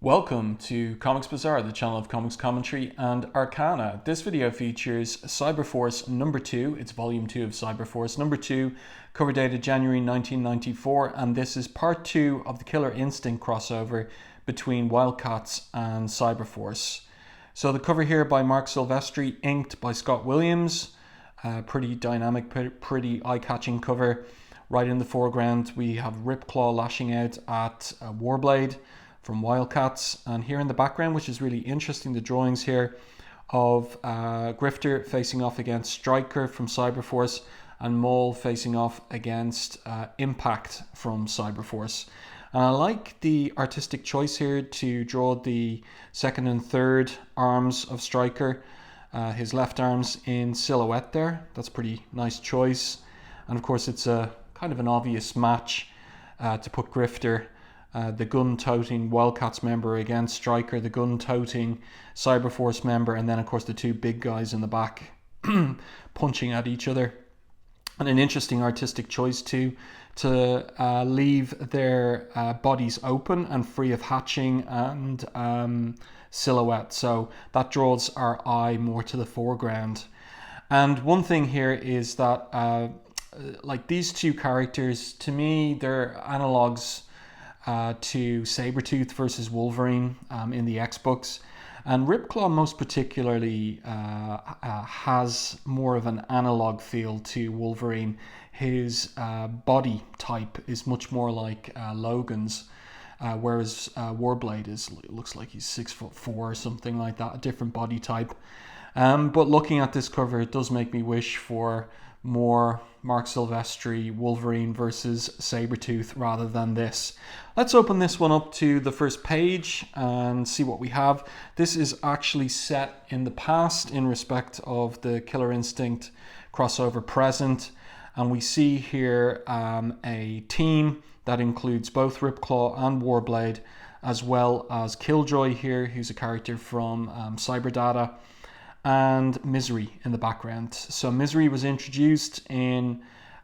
Welcome to Comics Bazaar, the channel of comics commentary and arcana. This video features Cyberforce number 2, it's volume 2 of Cyberforce number 2, cover dated January 1994, and this is part 2 of the Killer Instinct crossover between WildC.A.T.s and Cyberforce. So the cover here by Marc Silvestri, inked by Scott Williams, pretty dynamic, pretty eye-catching cover. Right in the foreground we have Ripclaw lashing out at Warblade from WildC.A.T.s, and here in the background, which is really interesting, the drawings here of Grifter facing off against Striker from Cyberforce and Maul facing off against Impact from Cyberforce. And I like the artistic choice here to draw the second and third arms of Striker, his left arms in silhouette there. That's a pretty nice choice, and of course it's a kind of an obvious match to put Grifter, the gun-toting WildC.A.T.s member, against Striker, the gun-toting Cyberforce member, and then of course the two big guys in the back punching at each other. And an interesting artistic choice too, to leave their bodies open and free of hatching and silhouette, so that draws our eye more to the foreground. And one thing here is that like these two characters, to me, they're analogues to Sabretooth versus Wolverine in the X-Books, and Ripclaw most particularly has more of an analog feel to Wolverine. His body type is much more like Logan's, whereas Warblade looks like he's 6'4" or something like that, a different body type. But looking at this cover, it does make me wish for more Marc Silvestri Wolverine versus Sabretooth rather than this. Let's open this one up to the first page and see what we have. This is actually set in the past in respect of the Killer Instinct crossover present, and we see here a team that includes both Ripclaw and Warblade, as well as Killjoy here, who's a character from Cyberdata, and Misery in the background. So Misery was introduced in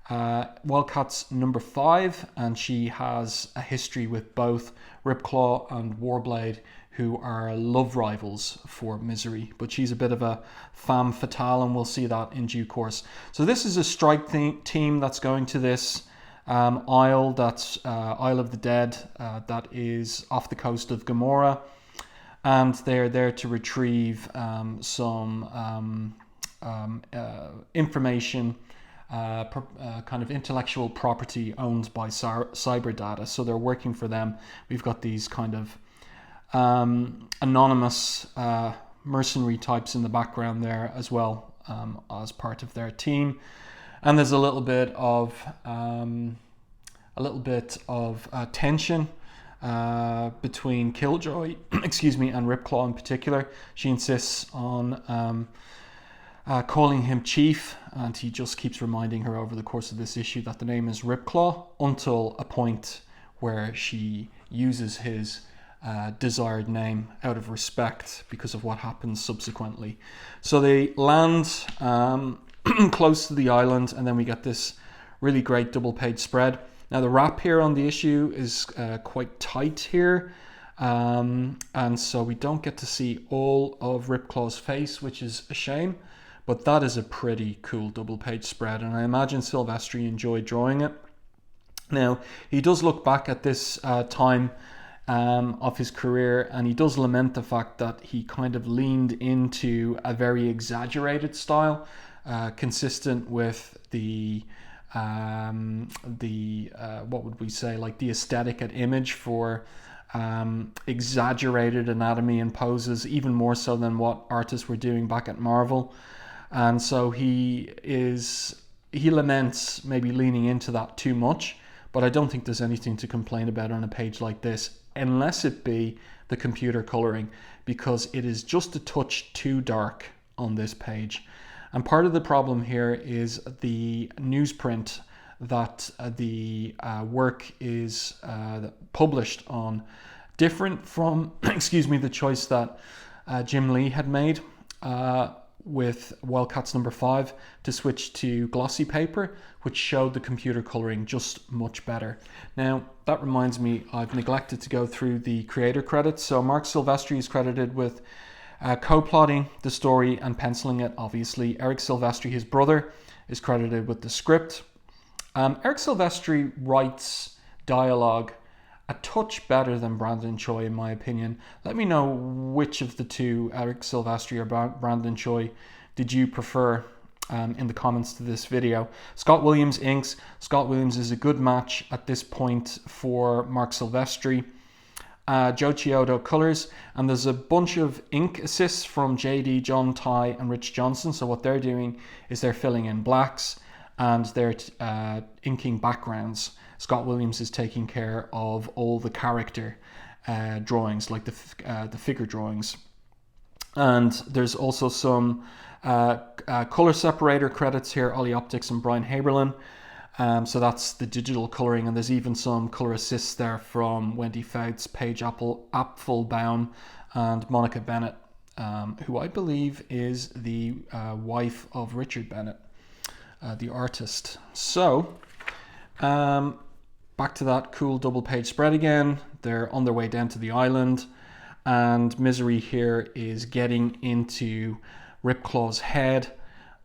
WildC.A.T.s number 5, and she has a history with both Ripclaw and Warblade, who are love rivals for Misery, but she's a bit of a femme fatale, and we'll see that in due course. So this is a strike team that's going to this isle, that's Isle of the Dead, that is off the coast of Gamora, and they're there to retrieve some information, kind of intellectual property owned by Cyberdata. So they're working for them. We've got these kind of anonymous mercenary types in the background there as well, as part of their team. And there's a little bit of tension between Killjoy, excuse me, and Ripclaw in particular. She insists on calling him Chief, and he just keeps reminding her over the course of this issue that the name is Ripclaw, until a point where she uses his desired name out of respect because of what happens subsequently. So they land close to the island, and then we get this really great double page spread. Now the wrap here on the issue is quite tight here, and so we don't get to see all of Ripclaw's face, which is a shame, but that is a pretty cool double page spread, and I imagine Silvestri enjoyed drawing it. Now he does look back at this time of his career, and he does lament the fact that he kind of leaned into a very exaggerated style, consistent with the what would we say, like the aesthetic and image for exaggerated anatomy and poses, even more so than what artists were doing back at Marvel. And so he laments maybe leaning into that too much, but I don't think there's anything to complain about on a page like this, unless it be the computer coloring, because it is just a touch too dark on this page. And part of the problem here is the newsprint that the work is published on, different from, excuse me, the choice that Jim Lee had made. with WildC.A.T.s number 5 to switch to glossy paper, which showed the computer coloring just much better. Now, that reminds me, I've neglected to go through the creator credits. So Marc Silvestri is credited with co-plotting the story and penciling it, obviously. Eric Silvestri, his brother, is credited with the script. Eric Silvestri writes dialogue a touch better than Brandon Choi, in my opinion. Let me know which of the two, Eric Silvestri or Brandon Choi, did you prefer in the comments to this video. Scott Williams inks. Scott Williams is a good match at this point for Marc Silvestri. Joe Chiodo colors, and there's a bunch of ink assists from JD, John Ty, and Rich Johnson. So what they're doing is they're filling in blacks and they're inking backgrounds. Scott Williams is taking care of all the character drawings, like the figure drawings. And there's also some color separator credits here, Ollie Optics and Brian Haberlin. So that's the digital coloring, and there's even some color assists there from Wendy Fouts, Paige Apfelbaum, and Monica Bennett, who I believe is the wife of Richard Bennett, the artist. So back to that cool double page spread again. They're on their way down to the island, and Misery here is getting into Ripclaw's head,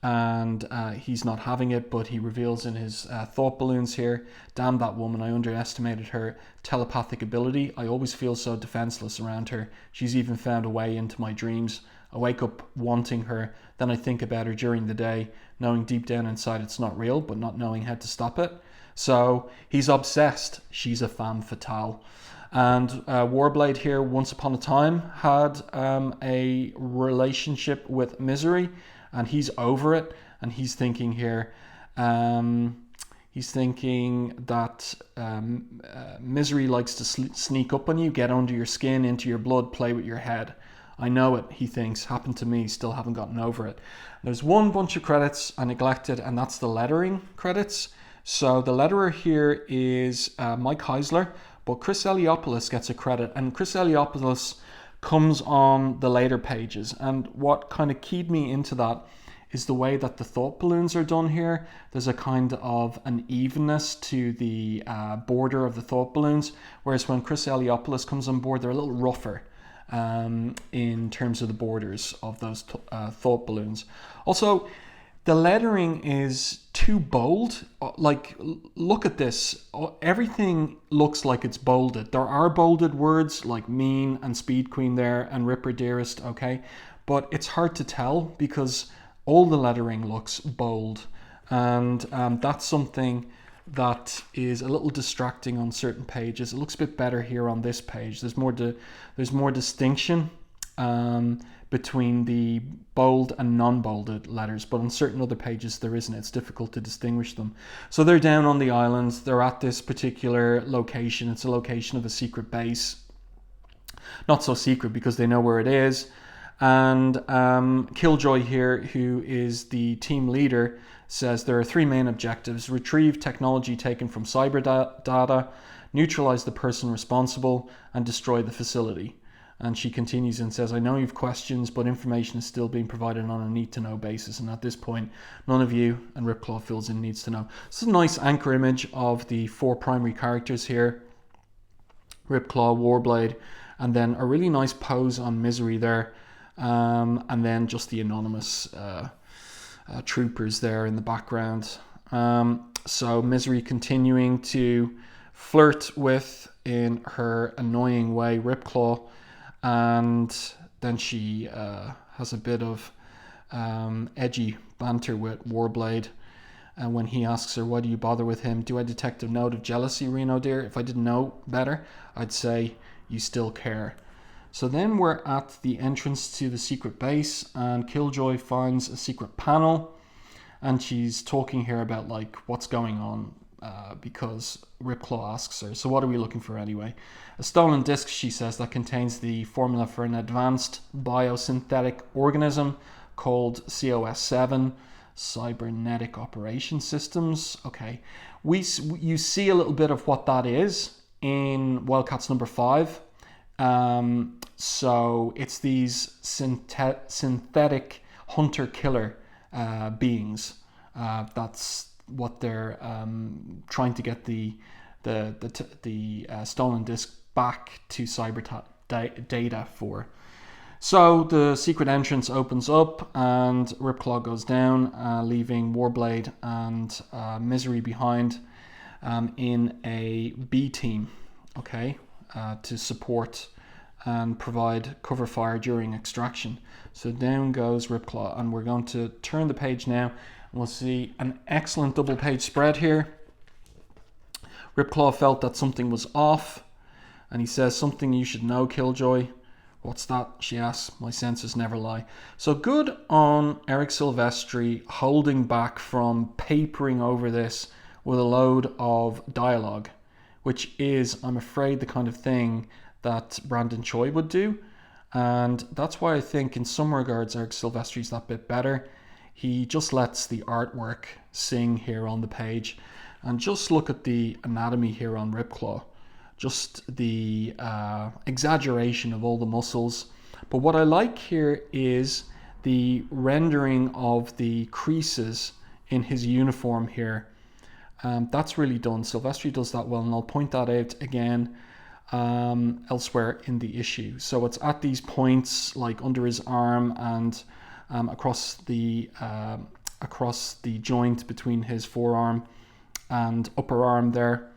and he's not having it, but he reveals in his thought balloons here, damn that woman, I underestimated her telepathic ability. I always feel so defenseless around her. She's even found a way into my dreams. I wake up wanting her, then I think about her during the day, knowing deep down inside it's not real, but not knowing how to stop it. So he's obsessed. She's a femme fatale. And Warblade here, once upon a time, had a relationship with Misery, and he's over it, and he's thinking here, he's thinking that Misery likes to sneak up on you, get under your skin, into your blood, play with your head. I know it, he thinks, happened to me, still haven't gotten over it. There's one bunch of credits I neglected, and that's the lettering credits. So the letterer here is Mike Heisler, but Chris Eliopoulos gets a credit, and Chris Eliopoulos comes on the later pages. And what kind of keyed me into that is the way that the thought balloons are done here. There's a kind of an evenness to the border of the thought balloons, whereas when Chris Eliopoulos comes on board, they're a little rougher in terms of the borders of those thought balloons. Also, the lettering is too bold. Like, look at this. Everything looks like it's bolded. There are bolded words like mean and Speed Queen there and Ripper Dearest, okay? But it's hard to tell because all the lettering looks bold. And that's something that is a little distracting on certain pages. It looks a bit better here on this page. There's more distinction between the bold and non-bolded letters, but on certain other pages there isn't. It's difficult to distinguish them. So they're down on the islands. They're at this particular location. It's a location of a secret base. Not so secret because they know where it is. And Killjoy here, who is the team leader, says there are 3 main objectives: retrieve technology taken from cyber data, neutralize the person responsible, and destroy the facility. And she continues and says, I know you've questions, but information is still being provided on a need-to-know basis. And at this point, none of you, and Ripclaw fills in needs to know. This is a nice anchor image of the 4 primary characters here. Ripclaw, Warblade, and then a really nice pose on Misery there. And then just the anonymous troopers there in the background. So Misery continuing to flirt with, in her annoying way, Ripclaw. And then she has a bit of edgy banter with Warblade. And when he asks her, why do you bother with him? Do I detect a note of jealousy, Reno dear? If I didn't know better, I'd say you still care. So then we're at the entrance to the secret base, and Killjoy finds a secret panel. And she's talking here about like what's going on. Because Ripclaw asks her, so what are we looking for anyway? A stolen disc, she says, that contains the formula for an advanced biosynthetic organism called COS7, Cybernetic Operation Systems. Okay, you see a little bit of what that is in WildC.A.T.s number 5. So it's these synthetic hunter-killer beings. That's what they're trying to get the stolen disk back to Cyber.data for. So the secret entrance opens up and Ripclaw goes down, leaving Warblade and Misery behind in a B team, okay, to support and provide cover fire during extraction. So down goes Ripclaw, and we're going to turn the page now. We'll see an excellent double page spread here. Ripclaw felt that something was off, and he says, "Something you should know, Killjoy." "What's that?" she asks. "My senses never lie." So good on Eric Silvestri holding back from papering over this with a load of dialogue, which is, I'm afraid, the kind of thing that Brandon Choi would do. And that's why I think in some regards Eric Silvestri's that bit better. He just lets the artwork sing here on the page. And just look at the anatomy here on Ripclaw. Just the exaggeration of all the muscles. But what I like here is the rendering of the creases in his uniform here. That's really done. Silvestri does that well, and I'll point that out again elsewhere in the issue. So it's at these points, like under his arm and across the joint between his forearm and upper arm there.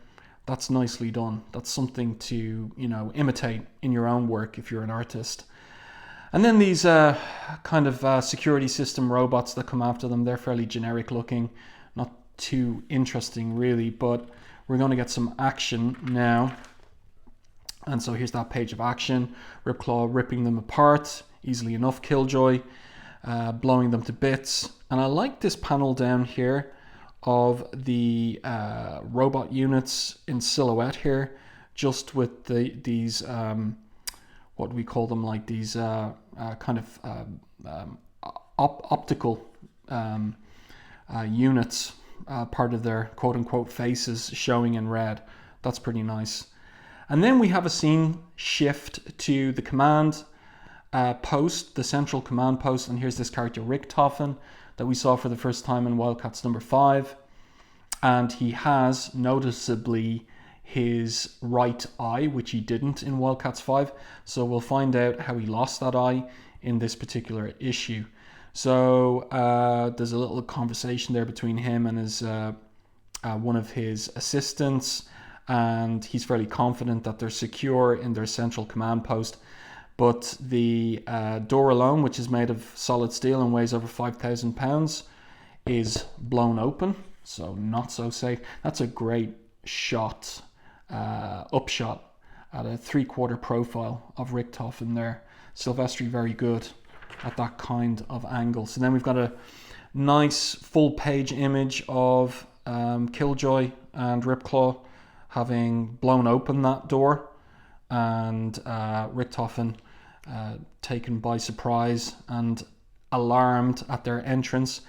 That's nicely done. That's something to, imitate in your own work if you're an artist. And then these kind of security system robots that come after them, they're fairly generic looking, not too interesting really, but we're going to get some action now. And so here's that page of action. Ripclaw ripping them apart, easily enough. Killjoy blowing them to bits. And I like this panel down here of the robot units in silhouette here, just with these what do we call them, like these kind of optical units, part of their quote-unquote faces showing in red. That's pretty nice. And then we have a scene shift to the command post, the central command post, and here's this character Rick Toffen that we saw for the first time in WildC.A.T.s number 5, and he has noticeably his right eye, which he didn't in WildC.A.T.s 5, so we'll find out how he lost that eye in this particular issue. So there's a little conversation there between him and his one of his assistants, and he's fairly confident that they're secure in their central command post. But the door alone, which is made of solid steel and weighs over 5,000 pounds, is blown open. So not so safe. That's a great shot, upshot at a 3/4 profile of Rick Toffen there. Silvestri very good at that kind of angle. So then we've got a nice full page image of Killjoy and Ripclaw having blown open that door, and Rick Toffen taken by surprise and alarmed at their entrance.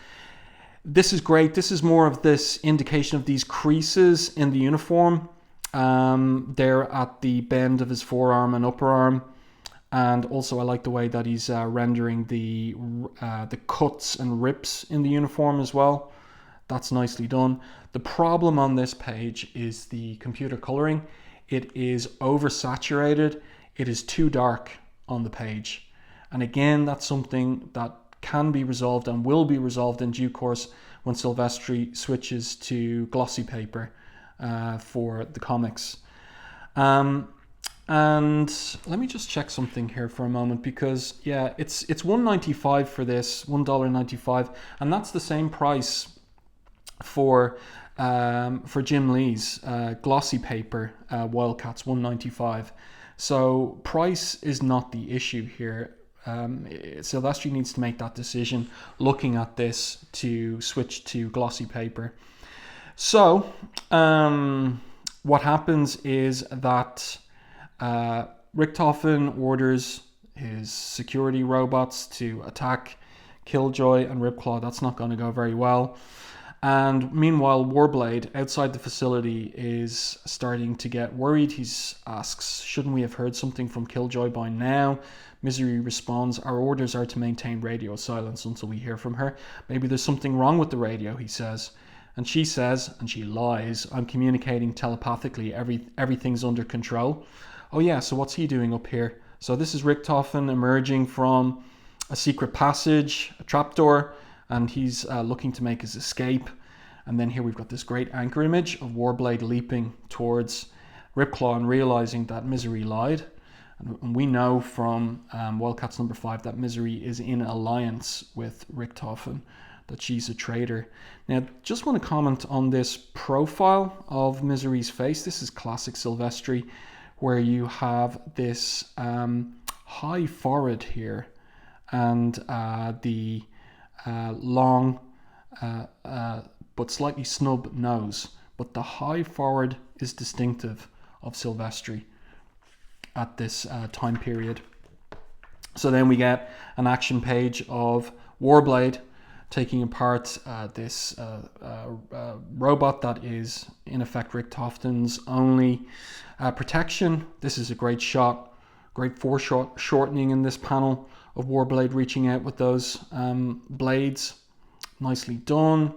This is great. This is more of this indication of these creases in the uniform. They're at the bend of his forearm and upper arm. And also I like the way that he's rendering the cuts and rips in the uniform as well. That's nicely done. The problem on this page is the computer coloring. It is oversaturated. It is too dark on the page. And again, that's something that can be resolved and will be resolved in due course when Silvestri switches to glossy paper for the comics. And let me just check something here for a moment, because yeah, it's $1.95 for this, $1.95, and that's the same price for Jim Lee's glossy paper WildC.A.T.s, $1.95. So price is not the issue here. Silvestri needs to make that decision looking at this to switch to glossy paper. So what happens is that Rick Toffen orders his security robots to attack Killjoy and Ripclaw. That's not going to go very well. And meanwhile, Warblade outside the facility is starting to get worried. He asks, shouldn't we have heard something from Killjoy by now? Misery responds, our orders are to maintain radio silence until we hear from her. Maybe there's something wrong with the radio, he says. And she says, and she lies, I'm communicating telepathically, everything's under control. Oh yeah, so what's he doing up here? So this is Rick Toffen emerging from a secret passage, a trapdoor, and he's looking to make his escape. And then here we've got this great anchor image of Warblade leaping towards Ripclaw and realizing that Misery lied. And we know from WildC.A.T.s number 5 that Misery is in alliance with Rick Toffen, that she's a traitor. Now, just want to comment on this profile of Misery's face. This is classic Silvestri, where you have this high forehead here and the long but slightly snub nose. But the high forehead is distinctive of Silvestri at this time period. So then we get an action page of Warblade taking apart this robot that is in effect Rick Toffen's only protection. This is a great shot, great foreshortening in this panel of Warblade reaching out with those blades. Nicely done.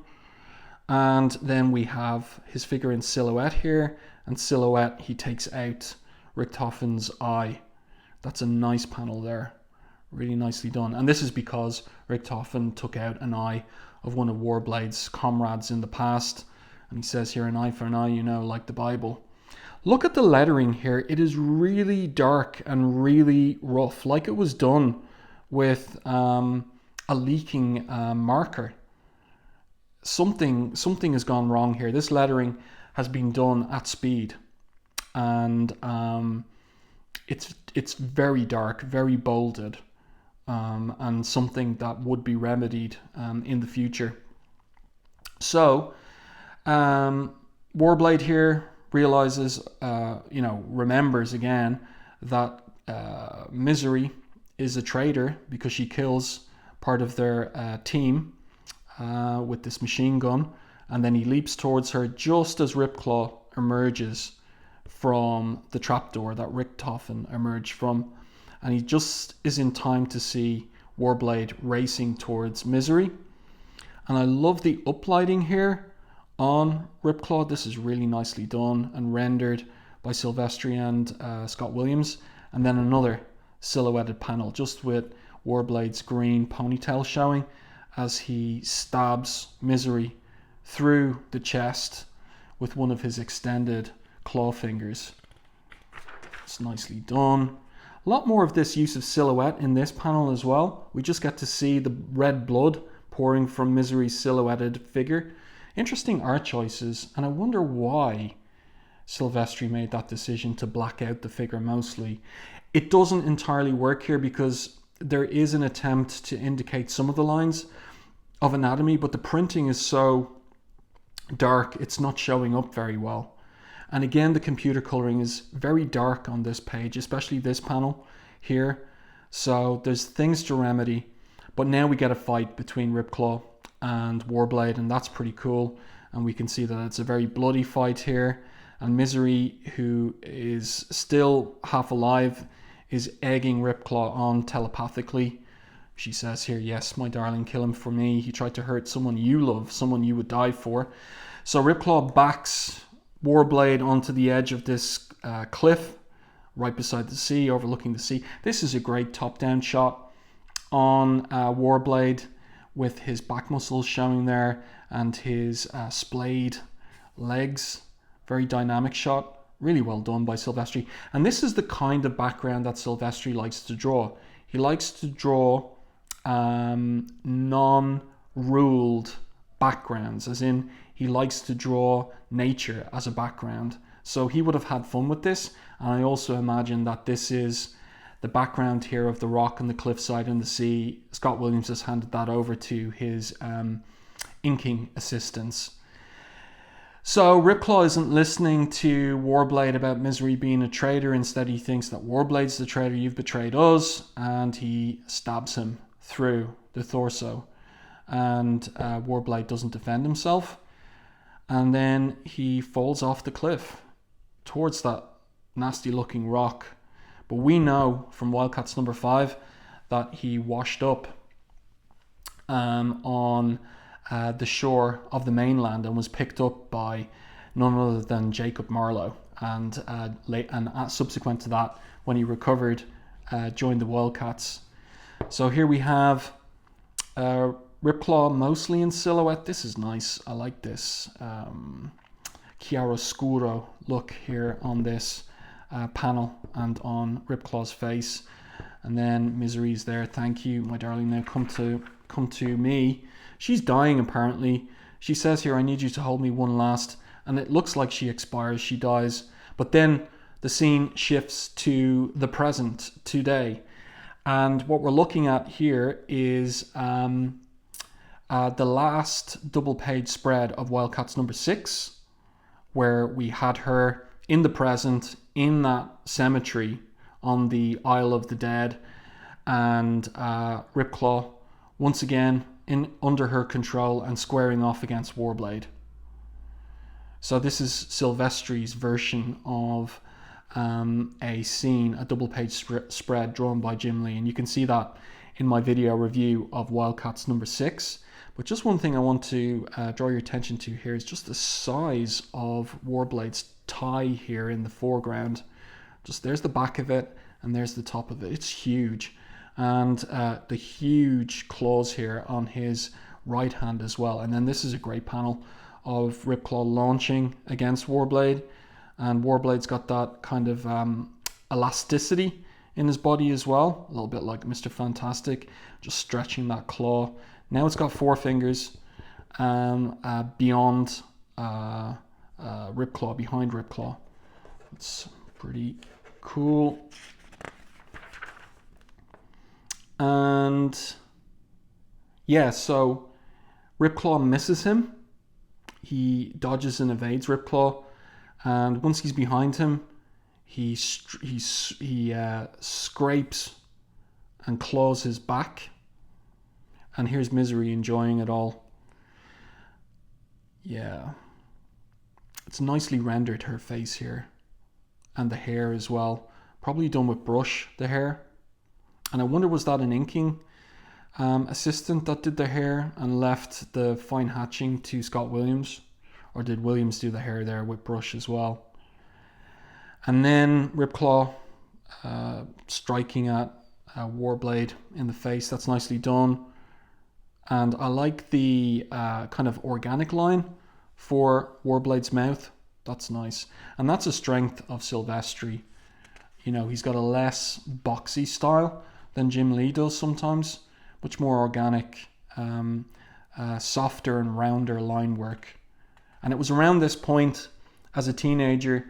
And then we have his figure in silhouette here, and silhouette, he takes out Rick Toffen's eye. That's a nice panel there. Really nicely done. And this is because Rick Toffen took out an eye of one of Warblade's comrades in the past. And he says here, an eye for an eye, you know, like the Bible. Look at the lettering here. It is really dark and really rough, like it was done with a leaking marker. Something has gone wrong here. This lettering has been done at speed. And it's very dark, very bolded. And something that would be remedied in the future. So, Warblade here realizes, remembers again that Misery is a traitor because she kills part of their team with this machine gun. And then he leaps towards her just as Ripclaw emerges from the trapdoor that Rick Toffen emerged from. And he just is in time to see Warblade racing towards Misery. And I love the uplighting here on Ripclaw. This is really nicely done and rendered by Silvestri and Scott Williams. And then another silhouetted panel just with Warblade's green ponytail showing as he stabs Misery through the chest with one of his extended claw fingers. It's nicely done. A lot more of this use of silhouette in this panel as well. We just get to see the red blood pouring from Misery's silhouetted figure. Interesting art choices, and I wonder why Silvestri made that decision to black out the figure mostly. It doesn't entirely work here because there is an attempt to indicate some of the lines of anatomy, but the printing is so dark, it's not showing up very well. And again, the computer coloring is very dark on this page, especially this panel here. So there's things to remedy. But now we get a fight between Ripclaw and Warblade, and that's pretty cool. And we can see that it's a very bloody fight here. And Misery, who is still half alive, is egging Ripclaw on telepathically. She says here, yes, my darling, kill him for me. He tried to hurt someone you love, someone you would die for. So Ripclaw backs Warblade onto the edge of this cliff right beside the sea, overlooking the sea. This is a great top-down shot on Warblade with his back muscles showing there and his splayed legs. Very dynamic shot. Really well done by Silvestri. And this is the kind of background that Silvestri likes to draw. He likes to draw non-ruled backgrounds, as in he likes to draw nature as a background. So he would have had fun with this. And I also imagine that this is the background here of the rock and the cliffside and the sea. Scott Williams has handed that over to his inking assistants. So Ripclaw isn't listening to Warblade about Misery being a traitor. Instead, he thinks that Warblade's the traitor, you've betrayed us. And he stabs him through the torso. and Warblade doesn't defend himself. And then he falls off the cliff towards that nasty looking rock. But we know from WildC.A.T.s number 5 that he washed up on the shore of the mainland and was picked up by none other than Jacob Marlowe. And subsequent to that, when he recovered, joined the WildC.A.T.s. So here we have Ripclaw mostly in silhouette. This is nice. I like this chiaroscuro look here on this panel and on Ripclaw's face. And then Misery's there. Thank you, my darling. Now come to me. She's dying apparently. She says here, I need you to hold me one last. And it looks like she expires, she dies. But then the scene shifts to the present, today. And what we're looking at here is the last double page spread of WildC.A.T.s number 6, where we had her in the present, in that cemetery on the Isle of the Dead, and Ripclaw once again under her control and squaring off against Warblade. So this is Silvestri's version of a scene, a double page spread drawn by Jim Lee, and you can see that in my video review of WildC.A.T.s number 6. But just one thing I want to draw your attention to here is just the size of Warblade's tie here in the foreground. Just there's the back of it and there's the top of it. It's huge. And the huge claws here on his right hand as well. And then this is a great panel of Ripclaw launching against Warblade. And Warblade's got that kind of elasticity in his body as well. A little bit like Mr. Fantastic, just stretching that claw. Now it's got 4 fingers beyond Ripclaw, behind Ripclaw. It's pretty cool. And yeah, so Ripclaw misses him. He dodges and evades Ripclaw, and once he's behind him, he scrapes and claws his back. And here's Misery enjoying it all. Yeah. It's nicely rendered, her face here. And the hair as well. Probably done with brush, the hair. And I wonder, was that an inking assistant that did the hair and left the fine hatching to Scott Williams? Or did Williams do the hair there with brush as well? And then Ripclaw striking at Warblade in the face. That's nicely done. And I like the kind of organic line for Warblade's mouth. That's nice. And that's a strength of Silvestri. You know, he's got a less boxy style than Jim Lee does sometimes. Much more organic, softer and rounder line work. And it was around this point as a teenager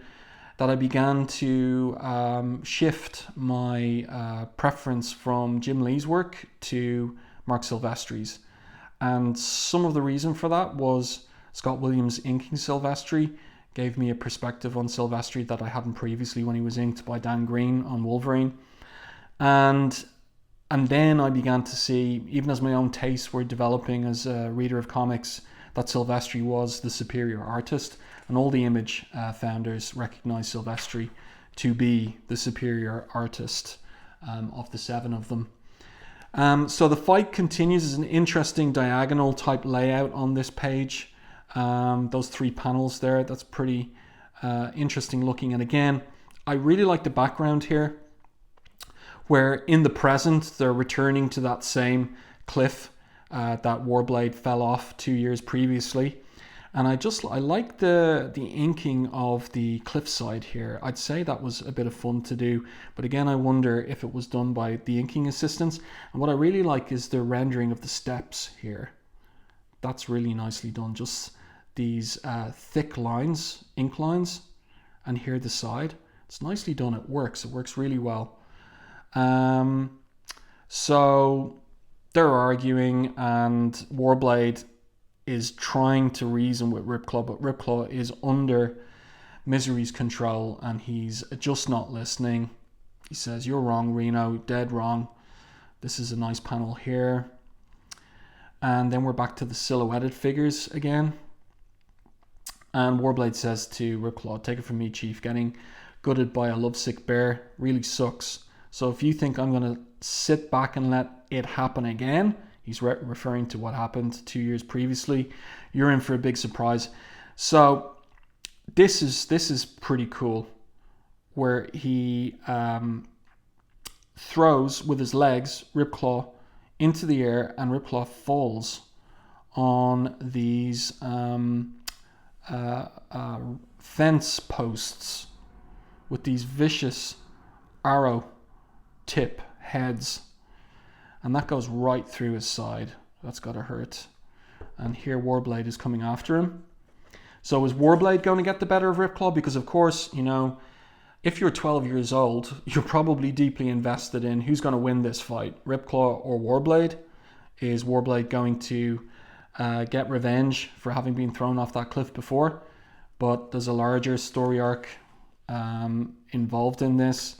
that I began to shift my preference from Jim Lee's work to Marc Silvestri's. And some of the reason for that was Scott Williams inking Silvestri gave me a perspective on Silvestri that I hadn't previously when he was inked by Dan Green on Wolverine. And then I began to see, even as my own tastes were developing as a reader of comics, that Silvestri was the superior artist. And all the Image founders recognized Silvestri to be the superior artist of the 7 of them. So the fight continues as an interesting diagonal type layout on this page. Those 3 panels there, that's pretty interesting looking. And again, I really like the background here, where in the present they're returning to that same cliff that Warblade fell off 2 years previously. And I like the inking of the cliffside here. I'd say that was a bit of fun to do, but again, I wonder if it was done by the inking assistants. And what I really like is the rendering of the steps here. That's really nicely done. Just these thick lines, ink lines, and here the side. It's nicely done. It works really well. So they're arguing, and Warblade is trying to reason with Ripclaw, but Ripclaw is under Misery's control and he's just not listening. He says, "You're wrong, Reno, dead wrong." This is a nice panel here. And then we're back to the silhouetted figures again. And Warblade says to Ripclaw, "Take it from me, Chief. Getting gutted by a lovesick bear really sucks. So if you think I'm going to sit back and let it happen again," he's referring to what happened 2 years previously, "you're in for a big surprise." So this is pretty cool, where he throws with his legs Ripclaw into the air, and Ripclaw falls on these fence posts with these vicious arrow tip heads, and that goes right through his side. That's gotta hurt. And here Warblade is coming after him. So is Warblade going to get the better of Ripclaw? Because of course, you know, if you're 12 years old, you're probably deeply invested in who's going to win this fight, Ripclaw or Warblade. Is Warblade going to get revenge for having been thrown off that cliff before? But there's a larger story arc involved in this,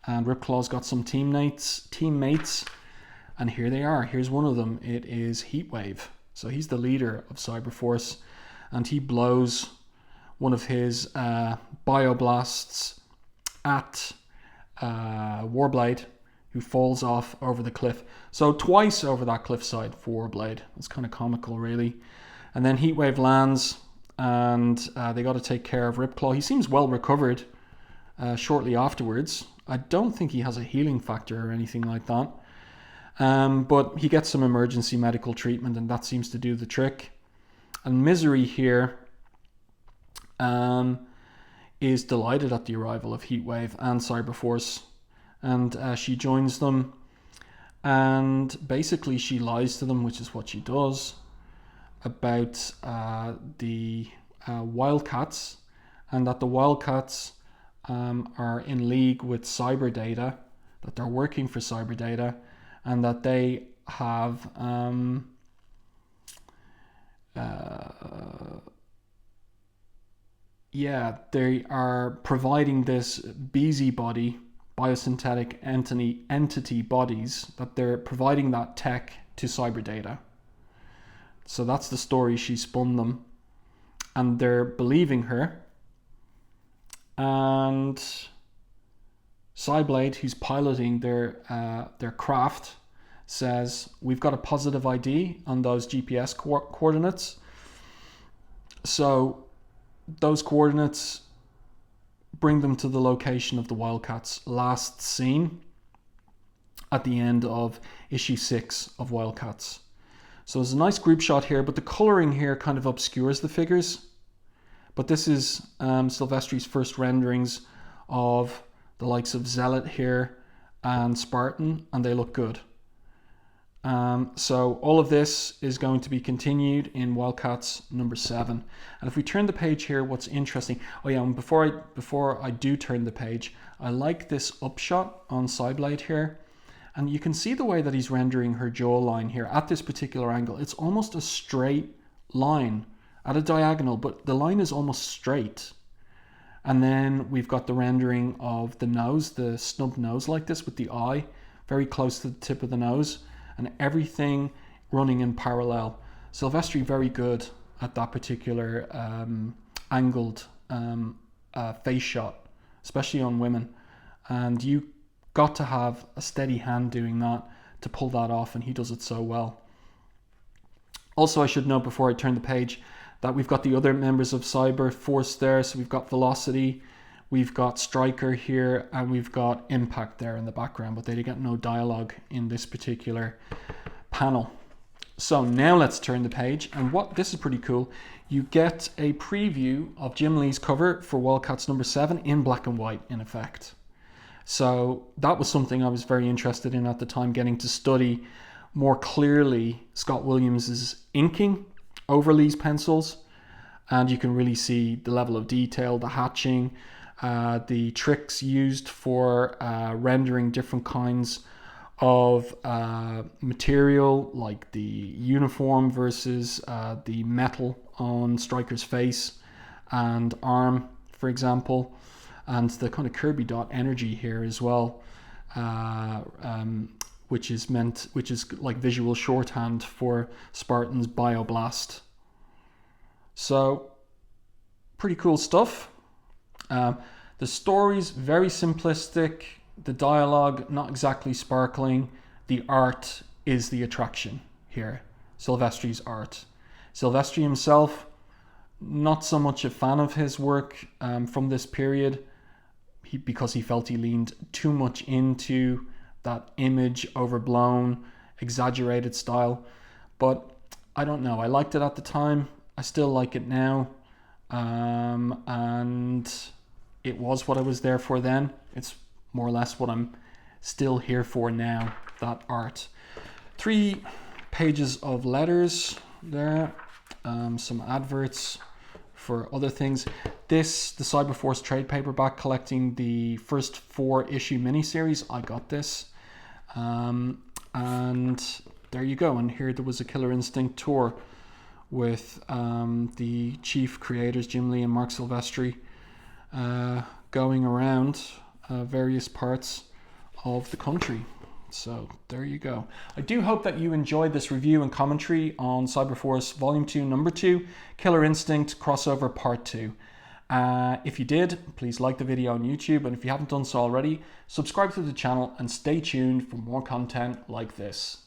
and Ripclaw's got some teammates, and here they are. Here's one of them. It is Heatwave. So he's the leader of Cyberforce, and he blows one of his bioblasts at Warblade, who falls off over the cliff. So twice over that cliffside for Warblade. It's kind of comical, really. And then Heatwave lands, and they got to take care of Ripclaw. He seems well recovered shortly afterwards. I don't think he has a healing factor or anything like that. But he gets some emergency medical treatment, and that seems to do the trick. And Misery here is delighted at the arrival of Heatwave and Cyberforce, and she joins them, and basically she lies to them, which is what she does, about the WildC.A.T.s, and that the WildC.A.T.s are in league with Cyberdata, that they're working for Cyberdata, and that they have they are providing this busybody, biosynthetic entity bodies, that they're providing that tech to Cyberdata. So that's the story she spun them, and they're believing her. And Cyblade, who's piloting their craft, says, "We've got a positive ID on those GPS coordinates. So those coordinates bring them to the location of the WildC.A.T.s last seen at the end of issue 6 of WildC.A.T.s. So there's a nice group shot here, but the coloring here kind of obscures the figures. But this is Silvestri's first renderings of the likes of Zealot here and Spartan, and they look good. So all of this is going to be continued in WildC.A.T.s number 7. And if we turn the page here, what's interesting, and before I do turn the page, I like this upshot on Cyblade here. And you can see the way that he's rendering her jawline here at this particular angle. It's almost a straight line at a diagonal, but the line is almost straight. And then we've got the rendering of the nose, the snub nose like this with the eye very close to the tip of the nose, and everything running in parallel. Silvestri very good at that particular angled face shot, especially on women. And you got to have a steady hand doing that to pull that off, and he does it so well. Also, I should note before I turn the page that we've got the other members of Cyberforce there. So we've got Velocity, we've got Striker here, and we've got Impact there in the background, but they get no dialogue in this particular panel. So now let's turn the page, and this is pretty cool. You get a preview of Jim Lee's cover for WildC.A.T.s number 7 in black and white, in effect. So that was something I was very interested in at the time, getting to study more clearly Scott Williams's inking over Lee's pencils, and you can really see the level of detail, the hatching, the tricks used for rendering different kinds of material, like the uniform versus the metal on Striker's face and arm, for example, and the kind of Kirby dot energy here as well, which is like visual shorthand for Spartan's bioblast. So pretty cool stuff. The story's very simplistic. The dialogue, not exactly sparkling. The art is the attraction here. Silvestri's art. Silvestri himself, not so much a fan of his work from this period, because he felt he leaned too much into that image, overblown, exaggerated style. But I don't know. I liked it at the time. I still like it now. And it was what I was there for then. It's more or less what I'm still here for now, that art. 3 pages of letters there, some adverts for other things. This, the Cyberforce trade paperback collecting the first 4-issue miniseries. I got this. And there you go. And here there was a Killer Instinct tour with the chief creators, Jim Lee and Marc Silvestri, going around various parts of the country. So there you go. I do hope that you enjoyed this review and commentary on Cyberforce Volume 2, Number 2, Killer Instinct Crossover Part 2. If you did, please like the video on YouTube, and if you haven't done so already, subscribe to the channel and stay tuned for more content like this.